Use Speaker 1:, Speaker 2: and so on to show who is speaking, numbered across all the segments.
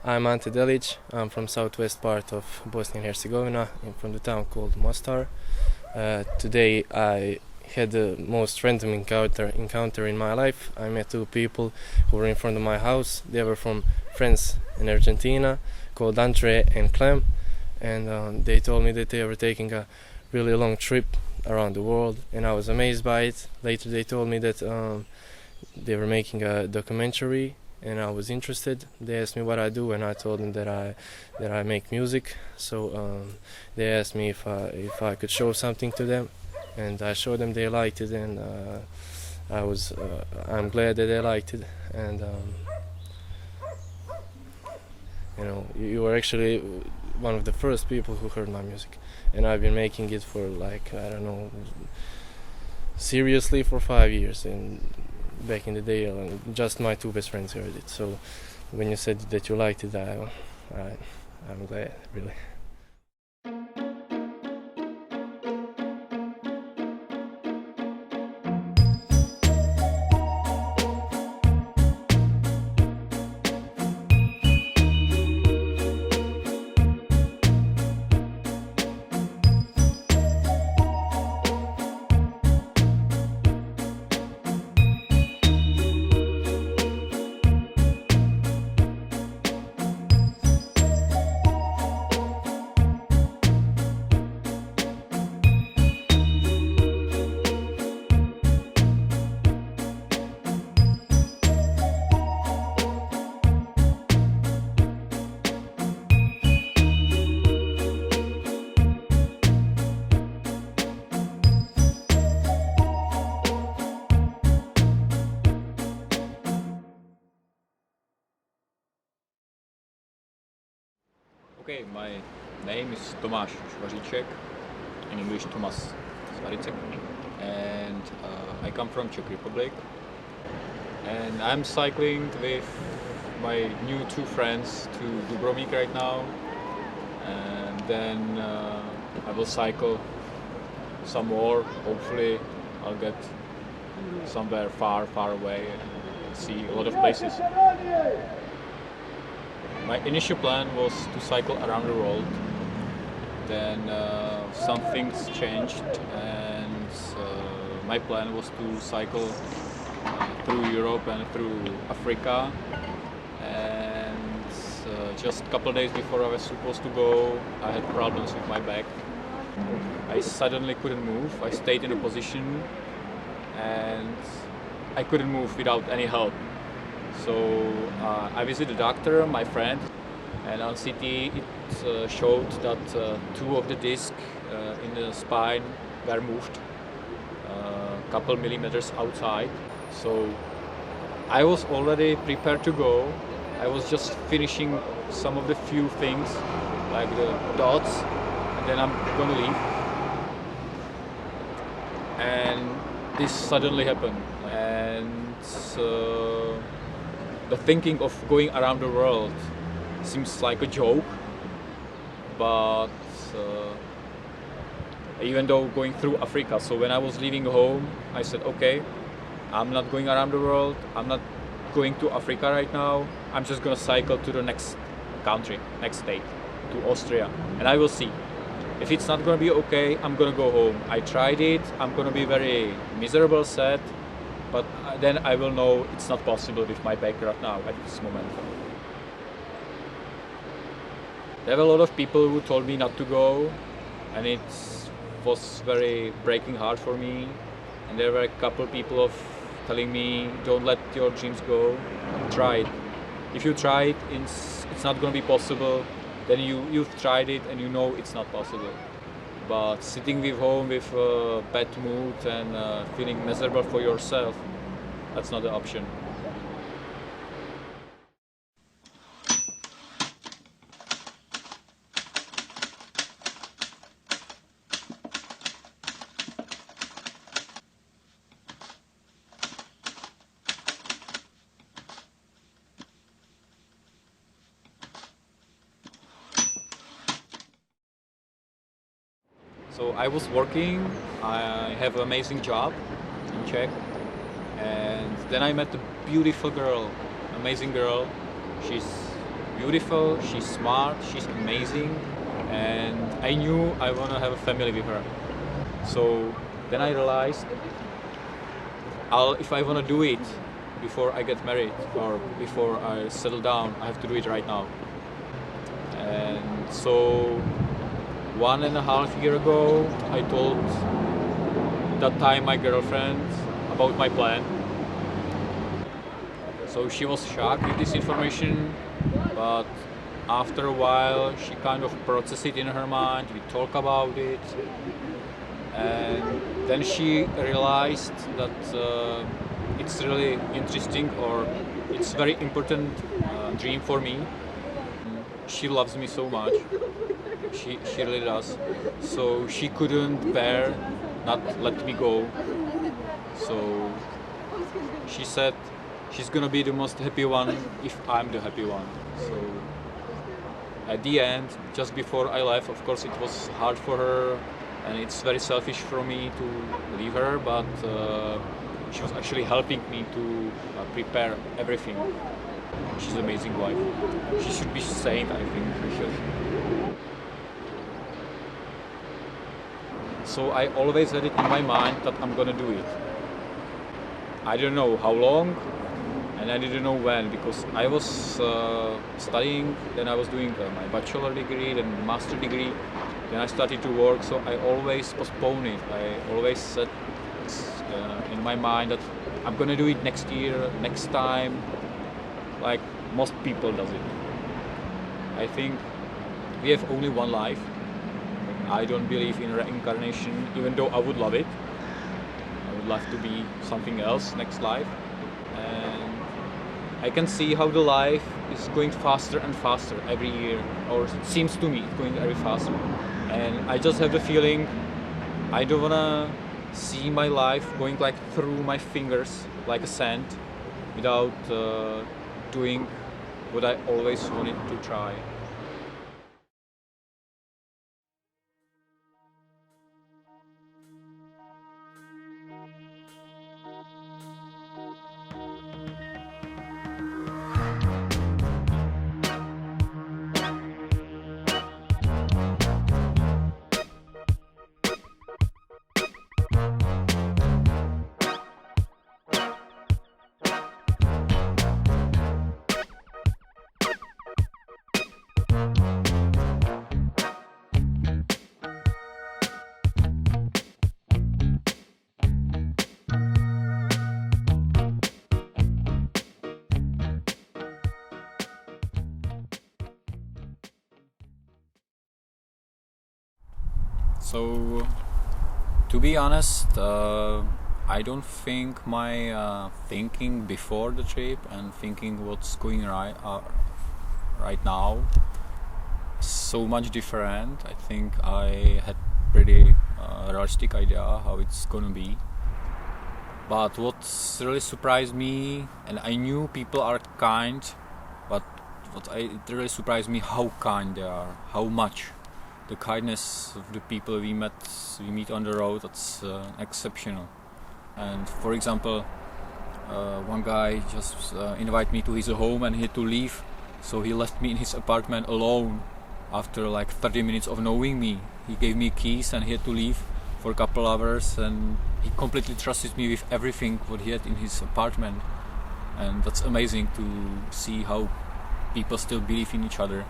Speaker 1: I'm Ante Delic. I'm from southwest part of Bosnia and Herzegovina, from the town called Mostar. Today I had the most random encounter in my life. I met two people who were in front of my house. They were from France and Argentina, called Andrés and Clémence, and they told me that they were taking a really long trip around the world, and I was amazed by it. Later they told me that they were making a documentary, and I was interested. They asked me what I do, and I told them that I make music. So they asked me if I could show something to them, and I showed them. They liked it, and I'm glad that they liked it. And you were actually one of the first people who heard my music, and I've been making it for seriously for 5 years. And back in the day, just my two best friends heard it. So when you said that you liked it, I'm glad, really.
Speaker 2: Okay, my name is Tomáš Švaříček, in English Tomáš Švaříček, and I come from Czech Republic, and I'm cycling with my new two friends to Dubrovnik right now, and then I will cycle some more. Hopefully I'll get somewhere far away and see a lot of places. My initial plan was to cycle around the world, then some things changed, and my plan was to cycle through Europe and through Africa, and just a couple of days before I was supposed to go, I had problems with my back. I suddenly couldn't move. I stayed in a position and I couldn't move without any help. So I visited a doctor, my friend, and on CT it showed that two of the discs in the spine were moved a couple millimeters outside. So I was already prepared to go. I was just finishing some of the few things, like the dots, and then I'm going to leave. And this suddenly happened. And the thinking of going around the world seems like a joke, but even though going through Africa, so when I was leaving home, I said, okay, I'm not going around the world, I'm not going to Africa right now, I'm just gonna cycle to the next country, next state, to Austria, and I will see. If it's not gonna be okay, I'm gonna go home. I tried it, I'm gonna be very miserable, sad, but then I will know it's not possible with my back right now at this moment. There were a lot of people who told me not to go, and it was very breaking heart for me. And there were a couple people telling me, don't let your dreams go, try it. If you try it, it's not going to be possible, then you've tried it and you know it's not possible. But sitting with home with a bad mood and feeling miserable for yourself, that's not the option. So I was working, I have an amazing job in Czech, and then I met a beautiful girl, amazing girl. She's beautiful, she's smart, she's amazing, and I knew I want to have a family with her. So then I realized if I want to do it before I get married or before I settle down, I have to do it right now. And so 1.5 years ago, I told that time my girlfriend about my plan. So she was shocked with this information, but after a while she kind of processed it in her mind, we talk about it, and then she realized that it's really interesting, or it's very important dream for me. She loves me so much, she really does, so she couldn't bear not let me go. So she said she's gonna be the most happy one if I'm the happy one. So at the end, just before I left, of course it was hard for her, and it's very selfish for me to leave her, but she was actually helping me to prepare everything. She's an amazing wife. She should be saint, I think. She should. So I always had it in my mind that I'm gonna do it. I don't know how long, and I didn't know when, because I was studying, then I was doing my bachelor degree, then master degree, then I started to work, so I always postponed it. I always said in my mind that I'm gonna do it next year, next time, like most people does it. I think we have only one life. I don't believe in reincarnation, even though I would love it. I would love to be something else next life. And I can see how the life is going faster and faster every year, or it seems to me it's going very faster. And I just have the feeling I don't wanna see my life going like through my fingers like a sand without doing what I always wanted to try. So, to be honest, I don't think my thinking before the trip and thinking what's going right now is so much different. I think I had pretty realistic idea how it's gonna be. But what's really surprised me, and I knew people are kind, but it really surprised me how kind they are, how much. The kindness of the people we meet on the road, that's exceptional. And for example, one guy just invited me to his home and he had to leave, so he left me in his apartment alone after like 30 minutes of knowing me. He gave me keys and he had to leave for a couple hours, and he completely trusted me with everything what he had in his apartment. And that's amazing to see how people still believe in each other.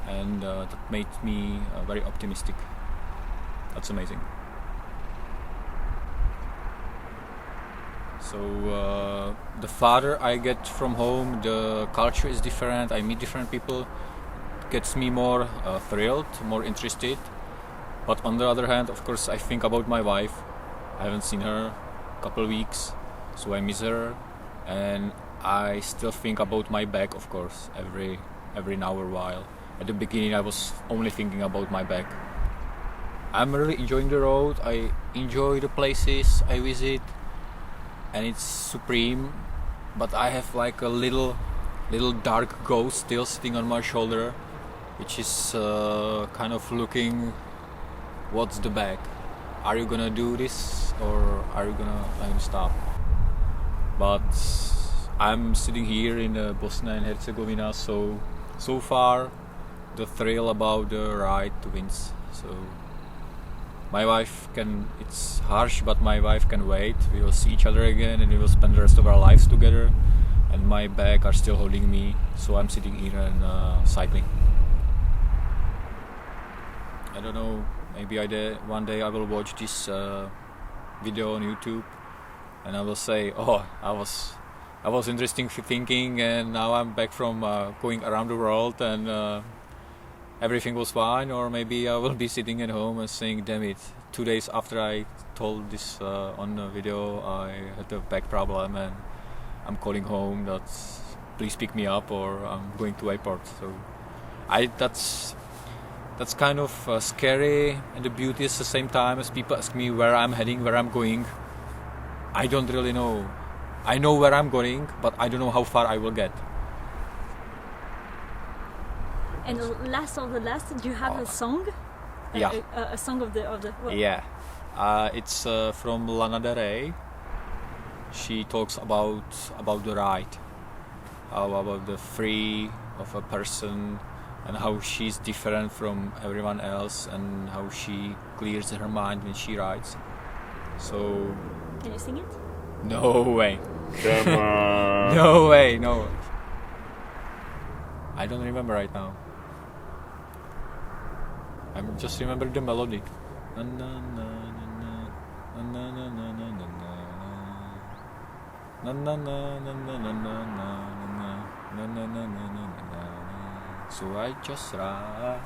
Speaker 2: And that made me very optimistic. That's amazing. So the farther I get from home, the culture is different, I meet different people, it gets me more thrilled, more interested. But on the other hand, of course, I think about my wife. I haven't seen her a couple of weeks, so I miss her. And I still think about my bag, of course, every now or while. At the beginning I was only thinking about my bag. I'm really enjoying the road, I enjoy the places I visit, and it's supreme, but I have like a little dark ghost still sitting on my shoulder, which is kind of looking, what's the bag? Are you gonna do this, or are you gonna stop? But I'm sitting here in Bosnia and Herzegovina, so so far the thrill about the ride wins. So my wife can, it's harsh, but my wife can wait. We will see each other again and we will spend the rest of our lives together. And my bag are still holding me, so I'm sitting here and cycling. I don't know, maybe one day I will watch this video on YouTube and I will say, oh, I was interesting thinking, and now I'm back from going around the world and everything was fine. Or maybe I will be sitting at home and saying, damn it, 2 days after I told this on the video, I had a back problem and I'm calling home that please pick me up, or I'm going to airport. So that's kind of scary, and the beauty is at the same time as people ask me where I'm heading, where I'm going. I don't really know. I know where I'm going, but I don't know how far I will get.
Speaker 3: And last of the last, do you have a song?
Speaker 2: Yeah.
Speaker 3: A song of the. Well.
Speaker 2: Yeah. It's from Lana Del Rey. She talks about the ride, about the free of a person, and how she's different from everyone else, and how she clears her mind when she rides. So.
Speaker 3: Can you sing it?
Speaker 2: No way.
Speaker 4: Come on.
Speaker 2: No way. No. I don't remember right now. I just remember the melody. So I just ride.